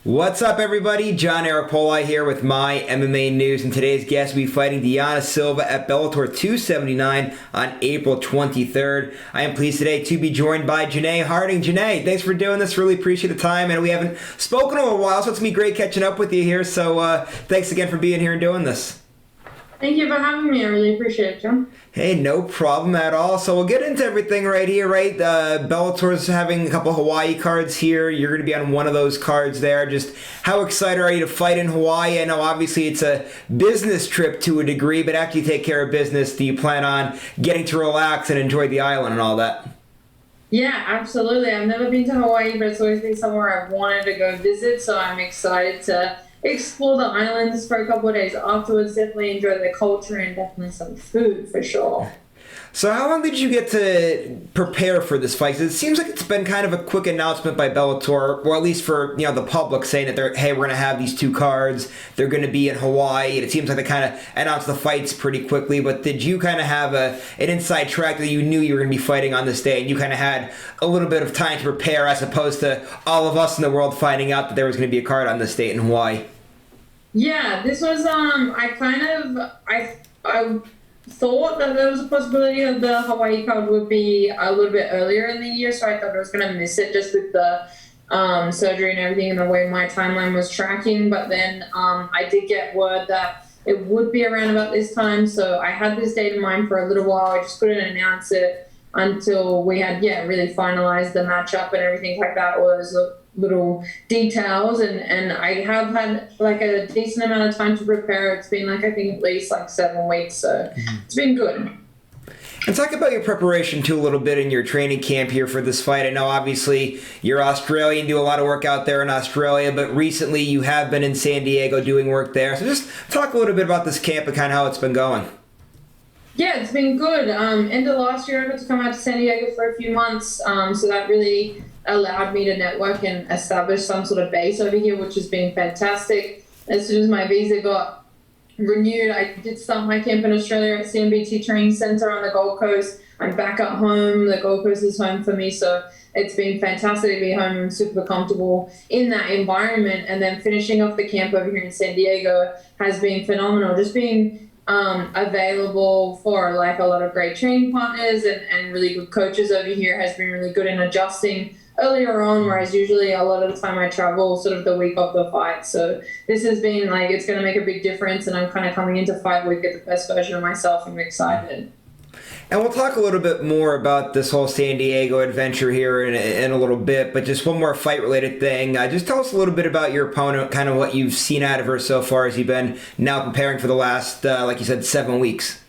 What's up, everybody? John Arapoli here with my MMA news, and today's guest will be fighting Dayana Silva at Bellator 279 on April 23rd. I am pleased today to be joined by Janay Harding. Janay, thanks for doing this. Really appreciate the time, and we haven't spoken in a while, so it's going to be great catching up with you here. So thanks again for being here and doing this. Thank you for having me. I really appreciate it, John. Hey, no problem at all. So we'll get into everything right here, right? Bellator's having a couple Hawaii cards here. You're going to be on one of those cards there. Just how excited are you to fight in Hawaii? I know obviously it's a business trip to a degree, but after you take care of business, do you plan on getting to relax and enjoy the island and all that? Yeah, absolutely. I've never been to Hawaii, but it's always been somewhere I've wanted to go visit, so I'm excited to explore the islands for a couple of days afterwards. Definitely enjoy the culture and definitely some food for sure. So how long did you get to prepare for this fight? 'Cause it seems like it's been kind of a quick announcement by Bellator, or at least for the public, saying that we're going to have these two cards. They're going to be in Hawaii, and it seems like they kind of announced the fights pretty quickly. But did you kind of have an inside track that you knew you were going to be fighting on this day, and you kind of had a little bit of time to prepare, as opposed to all of us in the world finding out that there was going to be a card on this date in Hawaii? Yeah, this was I thought that there was a possibility that the Hawaii card would be a little bit earlier in the year, so I thought I was going to miss it just with the surgery and everything and the way my timeline was tracking. But then I did get word that it would be around about this time, so I had this date in mind for a little while. I just couldn't announce it until we had really finalized the matchup and everything like that, all those little details, and I have had like a decent amount of time to prepare. It's been I think at least 7 weeks, so it's been good. And talk about your preparation too a little bit in your training camp here for this fight. I know obviously you're Australian, do a lot of work out there in Australia, but recently you have been in San Diego doing work there. So just talk a little bit about this camp and kind of how it's been going. Yeah, it's been good. End of last year I got to come out to San Diego for a few months, so that really allowed me to network and establish some sort of base over here, which has been fantastic. As soon as my visa got renewed, I did start my camp in Australia at CMBT Training Centre on the Gold Coast. I'm back at home. The Gold Coast is home for me, so it's been fantastic to be home. I'm super comfortable in that environment. And then finishing off the camp over here in San Diego has been phenomenal. Just being available for a lot of great training partners and really good coaches over here has been really good in adjusting earlier on, whereas usually a lot of the time I travel sort of the week of the fight. So this has been it's going to make a big difference, and I'm kind of coming into fight week at the best version of myself. I'm excited. And we'll talk a little bit more about this whole San Diego adventure here in a little bit, but just one more fight-related thing. Just tell us a little bit about your opponent, kind of what you've seen out of her so far as you've been now preparing for the last, like you said, 7 weeks.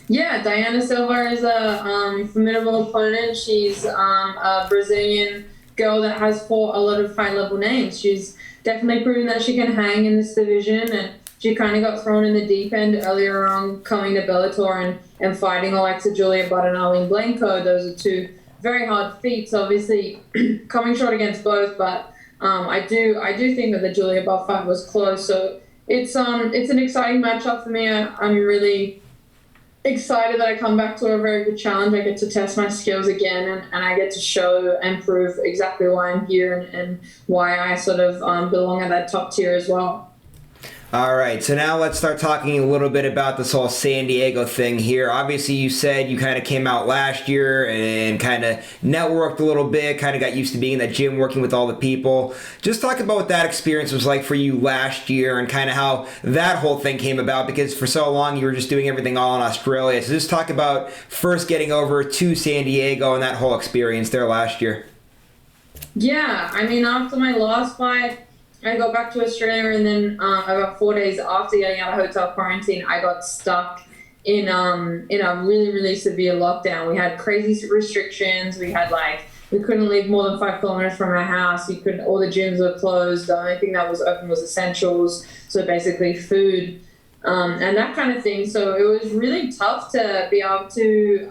Yeah, Dayana Silva is a formidable opponent. She's a Brazilian girl that has fought a lot of high-level names. She's definitely proven that she can hang in this division, and she kind of got thrown in the deep end earlier on coming to Bellator and fighting Alexa Julia Butt and Arlene Blanco. Those are two very hard feats, obviously coming short against both, but I do think that the Julia Butt fight was close. So it's an exciting matchup for me. I'm really excited that I come back to a very good challenge. I get to test my skills again, and I get to show and prove exactly why I'm here and why I sort of belong at that top tier as well. All right, so now let's start talking a little bit about this whole San Diego thing here. Obviously, you said you kind of came out last year and kind of networked a little bit, kind of got used to being in that gym, working with all the people. Just talk about what that experience was like for you last year and kind of how that whole thing came about, because for so long you were just doing everything all in Australia. So just talk about first getting over to San Diego and that whole experience there last year. Yeah, I mean, after my last fight, I got back to Australia, and then about 4 days after getting out of hotel quarantine, I got stuck in a really, really severe lockdown. We had crazy restrictions. We had we couldn't leave more than 5 kilometers from our house. All the gyms were closed. The only thing that was open was essentials, so basically food and that kind of thing. So it was really tough to be able to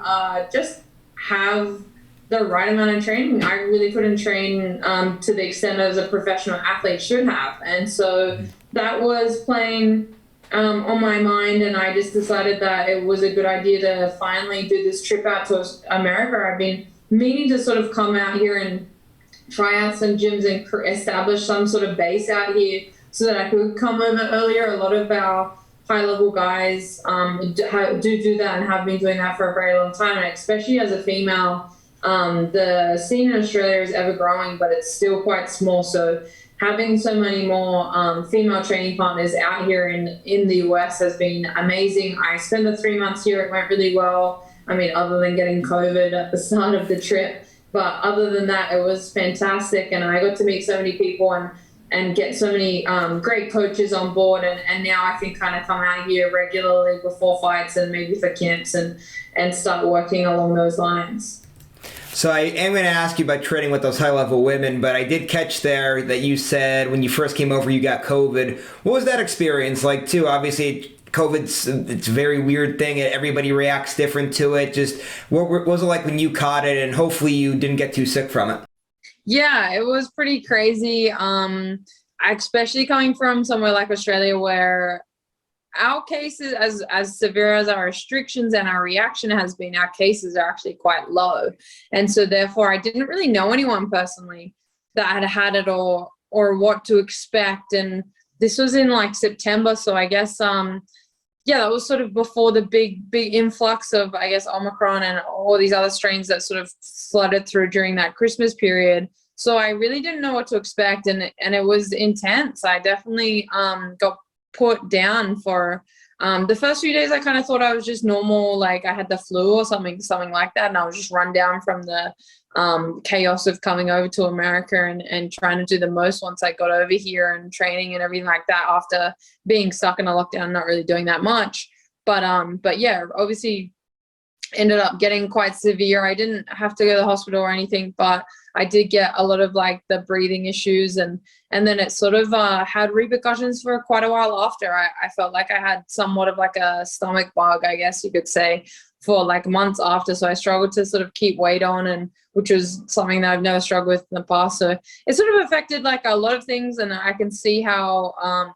just have the right amount of training. I really couldn't train to the extent as a professional athlete should have. And so that was playing on my mind, and I just decided that it was a good idea to finally do this trip out to America. I've been meaning to sort of come out here and try out some gyms and establish some sort of base out here so that I could come over earlier. A lot of our high level guys do that and have been doing that for a very long time. And especially as a female, the scene in Australia is ever growing, but it's still quite small. So having so many more female training partners out here in the US has been amazing. I spent the 3 months here. It went really well. I mean, other than getting COVID at the start of the trip. But other than that, it was fantastic. And I got to meet so many people and get so many great coaches on board. And now I can kind of come out here regularly before fights and maybe for camps and start working along those lines. So I am going to ask you about training with those high-level women, but I did catch there that you said when you first came over you got COVID. What was that experience like, too? Obviously, it's a very weird thing. Everybody reacts different to it. Just what was it like when you caught it, and hopefully you didn't get too sick from it? Yeah, it was pretty crazy. Especially coming from somewhere like Australia where our cases, as severe as our restrictions and our reaction has been, our cases are actually quite low. And so therefore I didn't really know anyone personally that had it or what to expect. And this was in like September. So I guess, that was sort of before the big influx of, I guess, Omicron and all these other strains that sort of flooded through during that Christmas period. So I really didn't know what to expect. And it was intense. I definitely got put down for the first few days. I kind of thought I was just normal, like I had the flu or something like that, and I was just run down from the chaos of coming over to America and trying to do the most once I got over here and training and everything like that after being stuck in a lockdown, not really doing that much. But yeah, obviously ended up getting quite severe. I didn't have to go to the hospital or anything, but I did get a lot of like the breathing issues and then it sort of had repercussions for quite a while after. I felt like I had somewhat of like a stomach bug, I guess you could say, for like months after. So I struggled to sort of keep weight on, and which was something that I've never struggled with in the past. So it sort of affected like a lot of things, and I can see how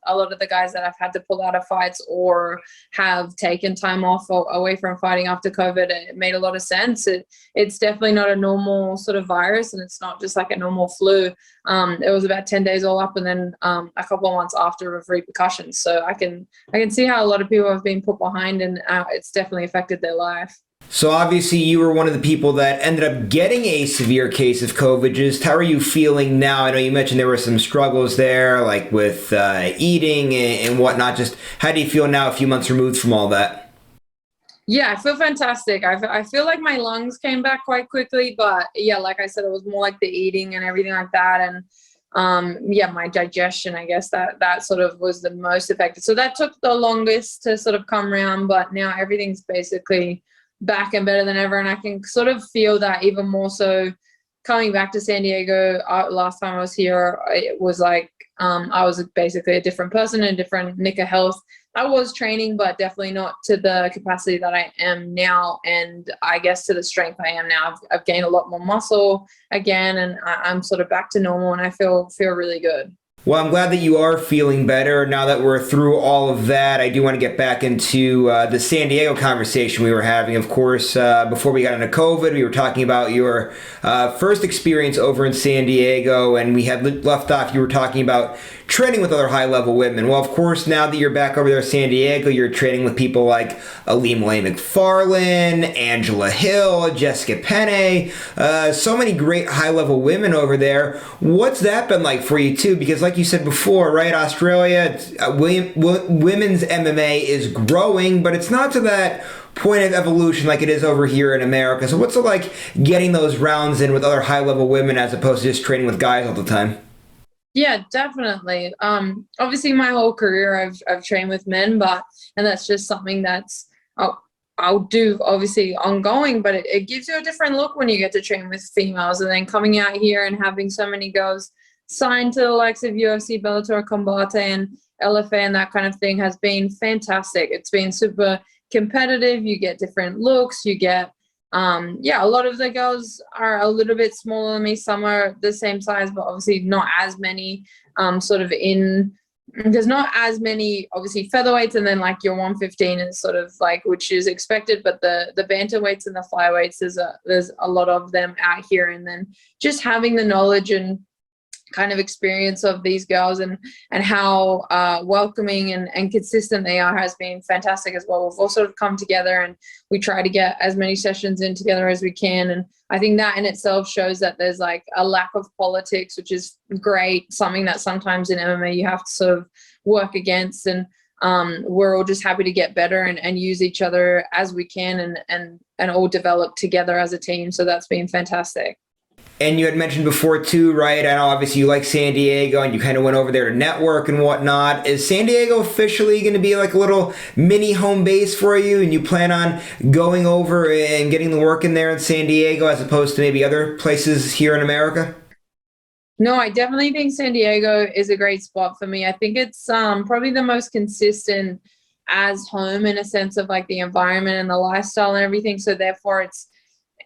a lot of the guys that I've had to pull out of fights or have taken time off or away from fighting after COVID, it made a lot of sense. It's definitely not a normal sort of virus, and it's not just like a normal flu. It was about 10 days all up, and then a couple of months after of repercussions. So I can see how a lot of people have been put behind, and it's definitely affected their life. So obviously you were one of the people that ended up getting a severe case of COVID. Just how are you feeling now? I know you mentioned there were some struggles there, like with eating and whatnot. Just how do you feel now, a few months removed from all that? Yeah, I feel fantastic. I feel like my lungs came back quite quickly, but yeah, like I said, it was more like the eating and everything like that. And my digestion, I guess that sort of was the most affected. So that took the longest to sort of come around, but now everything's basically back and better than ever. And I can sort of feel that even more so coming back to San Diego. Last time I was here, it was like I was basically a different person, a different nick of health. I was training, but definitely not to the capacity that I am now, and I guess to the strength I am now. I've gained a lot more muscle again, and I'm sort of back to normal, and I feel really good. Well, I'm glad that you are feeling better now that we're through all of that. I do want to get back into the San Diego conversation we were having. Of course, before we got into COVID, we were talking about your first experience over in San Diego, and we had left off, you were talking about training with other high-level women. Well, of course, now that you're back over there in San Diego, you're training with people like Aleem McFarlane, Angela Hill, Jessica Penne, so many great high-level women over there. What's that been like for you, too? Because like you said before, right, Australia, women's MMA is growing, but it's not to that point of evolution like it is over here in America. So what's it like getting those rounds in with other high-level women as opposed to just training with guys all the time? Yeah, definitely. Obviously my whole career I've trained with men, and that's just something that's I'll do obviously ongoing, but it gives you a different look when you get to train with females. And then coming out here and having so many girls signed to the likes of UFC, Bellator, Combate, and LFA and that kind of thing has been fantastic. It's been super competitive. You get different looks. You get a lot of the girls are a little bit smaller than me. Some are the same size, but obviously not as many sort of in there's not as many obviously featherweights, and then like your 115 is sort of like, which is expected, but the bantamweights and the flyweights, there's a lot of them out here. And then just having the knowledge and kind of experience of these girls and how welcoming and consistent they are has been fantastic as well. We've all sort of come together and we try to get as many sessions in together as we can. And I think that in itself shows that there's like a lack of politics, which is great, something that sometimes in MMA you have to sort of work against. And we're all just happy to get better and use each other as we can and all develop together as a team. So that's been fantastic. And you had mentioned before too, right? I know obviously you like San Diego and you kind of went over there to network and whatnot. Is San Diego officially going to be like a little mini home base for you, and you plan on going over and getting the work in there in San Diego as opposed to maybe other places here in America? No, I definitely think San Diego is a great spot for me. I think it's probably the most consistent as home in a sense of like the environment and the lifestyle and everything. So therefore it's,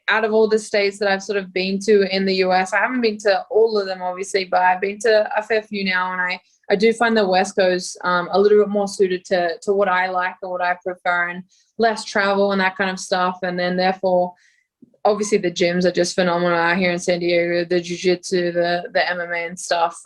out of all the states that I've sort of been to in the US, I haven't been to all of them, obviously, but I've been to a fair few now. And I do find the West Coast a little bit more suited to what I like and what I prefer, and less travel and that kind of stuff. And then therefore, obviously the gyms are just phenomenal out here in San Diego. The jiu-jitsu, the MMA and stuff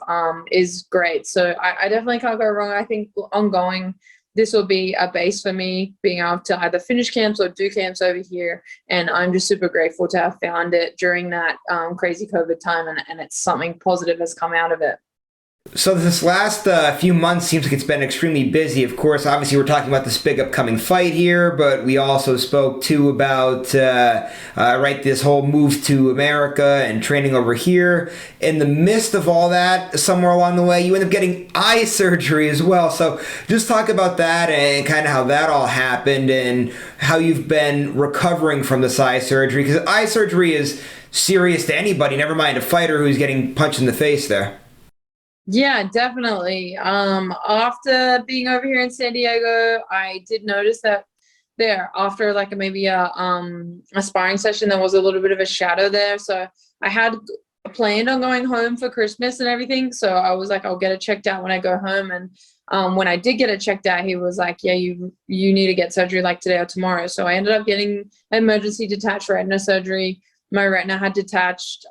is great. So I definitely can't go wrong. I think ongoing, this will be a base for me, being able to either finish camps or do camps over here. And I'm just super grateful to have found it during that crazy COVID time. And it's something positive has come out of it. So this last few months seems like it's been extremely busy. Of course, obviously we're talking about this big upcoming fight here, but we also spoke too about this whole move to America and training over here. In the midst of all that, somewhere along the way, you end up getting eye surgery as well. So just talk about that and kind of how that all happened and how you've been recovering from this eye surgery, because eye surgery is serious to anybody, never mind a fighter who's getting punched in the face there. Yeah, definitely. After being over here in San Diego, I did notice that there, after like maybe a sparring session, there was a little bit of a shadow there. So I had planned on going home for Christmas and everything. So I was like, I'll get it checked out when I go home. And when I did get it checked out, he was like, yeah, you need to get surgery like today or tomorrow. So I ended up getting emergency detached retina surgery. My retina had detached.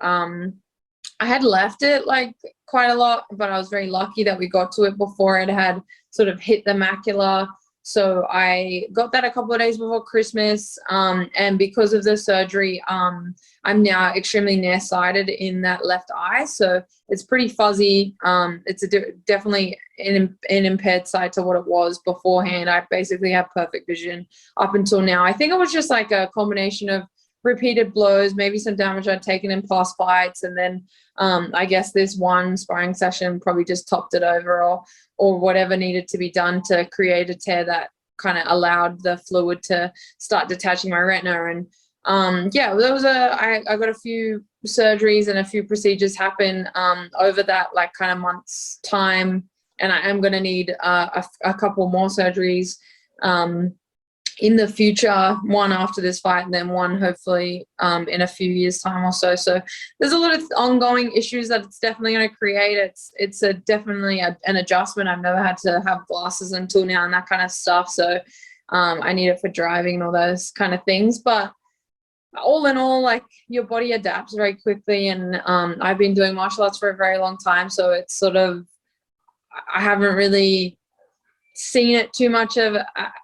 I had left it like quite a lot, but I was very lucky that we got to it before it had sort of hit the macula. So I got that a couple of days before Christmas. And because of the surgery, I'm now extremely nearsighted in that left eye. So it's pretty fuzzy. It's definitely an impaired sight to what it was beforehand. I basically have perfect vision up until now. I think it was just like a combination of repeated blows, maybe some damage I'd taken in past fights, and then I guess this one sparring session probably just topped it over, or whatever needed to be done to create a tear that kind of allowed the fluid to start detaching my retina. And yeah, there was I got a few surgeries and a few procedures happen over that like kind of month's time, and I am going to need a couple more surgeries in the future, one after this fight and then one hopefully in a few years' time or so. So there's a lot of ongoing issues that it's definitely going to create. It's definitely an adjustment. I've never had to have glasses until now and that kind of stuff. So I need it for driving and all those kind of things. But all in all, like, your body adapts very quickly. And I've been doing martial arts for a very long time. So it's sort of, I haven't really seen it too much of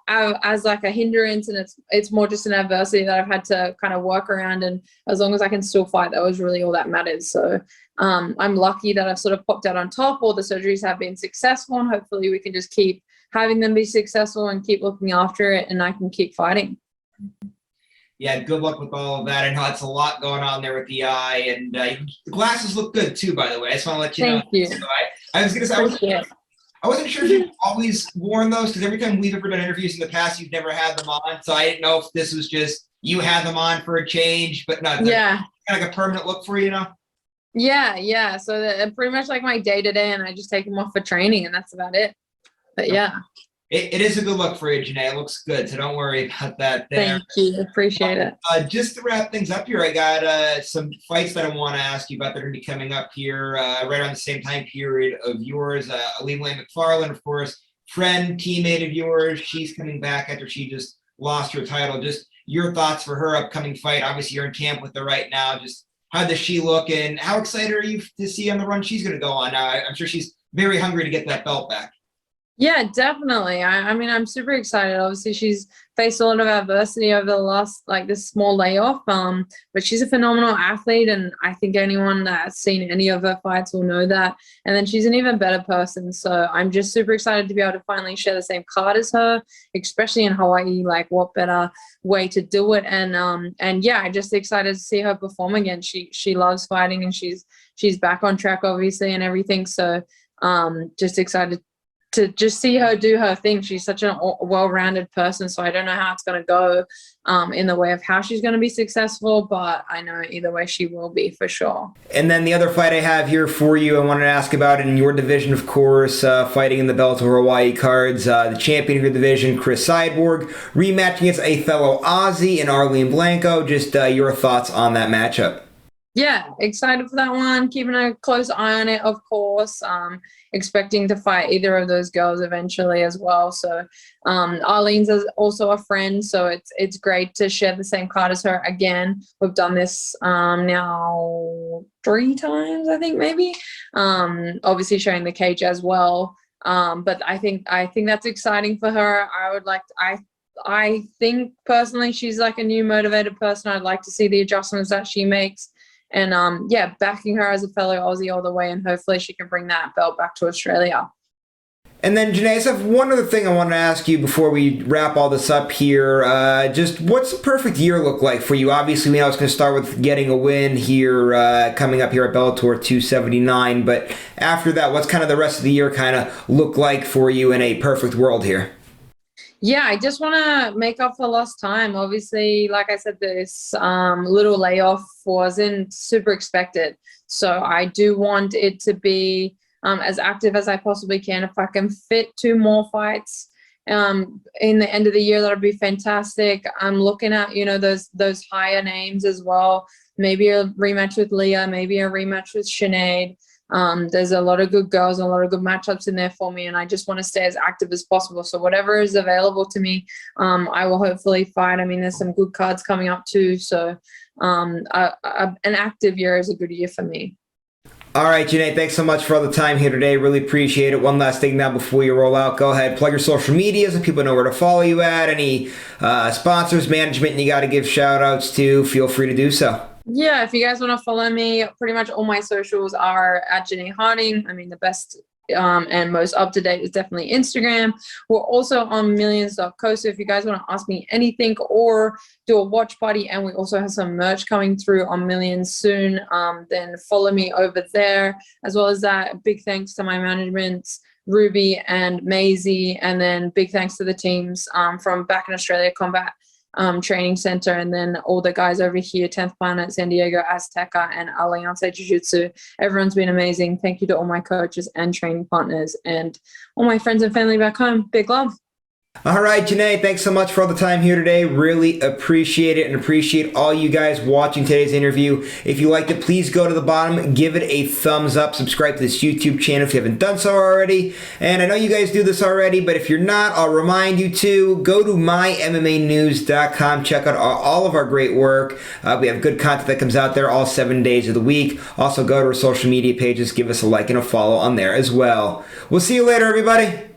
as like a hindrance, and it's more just an adversity that I've had to kind of work around. And as long as I can still fight, that was really all that matters. So I'm lucky that I've sort of popped out on top. All the surgeries have been successful, and hopefully we can just keep having them be successful and keep looking after it, and I can keep fighting. Yeah, good luck with all of that. I know it's a lot going on there with the eye, and the glasses look good too, by the way. I just want to let you know. Thank you. So I was going to say, I wasn't sure if you've always worn those, because every time we've ever done interviews in the past, you've never had them on. So I didn't know if this was just you had them on for a change, but not kind of like a permanent look for you, you know? Yeah. So they're pretty much like my day to day, and I just take them off for training, and that's about it. But yeah. It is a good look for you, Janay. It looks good, so don't worry about that there. Thank you. Appreciate it. Just to wrap things up here, I got some fights that I want to ask you about that are going to be coming up here right around the same time period of yours. Ali McFarland, of course, friend, teammate of yours. She's coming back after she just lost her title. Just your thoughts for her upcoming fight. Obviously, you're in camp with her right now. Just how does she look, and how excited are you to see on the run she's going to go on now? I'm sure she's very hungry to get that belt back. Yeah, definitely. I mean, I'm super excited. Obviously, she's faced a lot of adversity over the last, like, this small layoff. But she's a phenomenal athlete, and I think anyone that's seen any of her fights will know that. And then she's an even better person. So I'm just super excited to be able to finally share the same card as her, especially in Hawaii. Like, what better way to do it? And yeah, I'm just excited to see her perform again. She loves fighting, and she's back on track, obviously, and everything. So just excited to just see her do her thing. She's such a well-rounded person, so I don't know how it's going to go in the way of how she's going to be successful, but I know either way she will be for sure. And then the other fight I have here for you, I wanted to ask about in your division, of course, fighting in the Bellator Hawaii cards, the champion of your division, Chris Cyborg, rematching against a fellow Aussie in Arlene Blanco. Just your thoughts on that matchup. Yeah, excited for that one. Keeping a close eye on it, of course. Expecting to fight either of those girls eventually as well. So Arlene's also a friend, so it's great to share the same card as her again. We've done this now 3 times, I think, maybe. Obviously sharing the cage as well. But I think that's exciting for her. I think personally she's like a new motivated person. I'd like to see the adjustments that she makes. And yeah, backing her as a fellow Aussie all the way, and hopefully she can bring that belt back to Australia. And then, Janay, I have one other thing I want to ask you before we wrap all this up here. Just what's a perfect year look like for you? Obviously, we know it's going to start with getting a win here coming up here at Bellator 279. But after that, what's kind of the rest of the year kind of look like for you in a perfect world here? Yeah, I just want to make up for lost time. Obviously, like I said, this little layoff wasn't super expected. So I do want it to be as active as I possibly can. If I can fit 2 more fights in the end of the year, that would be fantastic. I'm looking at, those higher names as well. Maybe a rematch with Leah, maybe a rematch with Sinead. There's a lot of good girls and a lot of good matchups in there for me, and I just want to stay as active as possible. So whatever is available to me, I will hopefully fight. I mean, there's some good cards coming up too. So an active year is a good year for me. All right, Janay, thanks so much for all the time here today. Really appreciate it. One last thing now before you roll out. Go ahead, plug your social media so people know where to follow you at. Any sponsors, management you got to give shout outs to, feel free to do so. Yeah, if you guys want to follow me, pretty much all my socials are at Janay Harding. I mean, the best and most up-to-date is definitely Instagram. We're also on millions.co, so if you guys want to ask me anything or do a watch party, and we also have some merch coming through on Millions soon, then follow me over there. As well as that, big thanks to my management, Ruby and Maisie, and then big thanks to the teams from back in Australia, Combat Training Center, and then all the guys over here, 10th Planet, San Diego, Azteca, and Alianza Jiu-Jitsu. Everyone's been amazing. Thank you to all my coaches and training partners and all my friends and family back home. Big love. All right, Janay, thanks so much for all the time here today. Really appreciate it, and appreciate all you guys watching today's interview. If you liked it, please go to the bottom, give it a thumbs up, subscribe to this YouTube channel if you haven't done so already. And I know you guys do this already, but if you're not, I'll remind you to go to mymmanews.com, check out all of our great work. We have good content that comes out there all 7 days of the week. Also, go to our social media pages, give us a like and a follow on there as well. We'll see you later, everybody.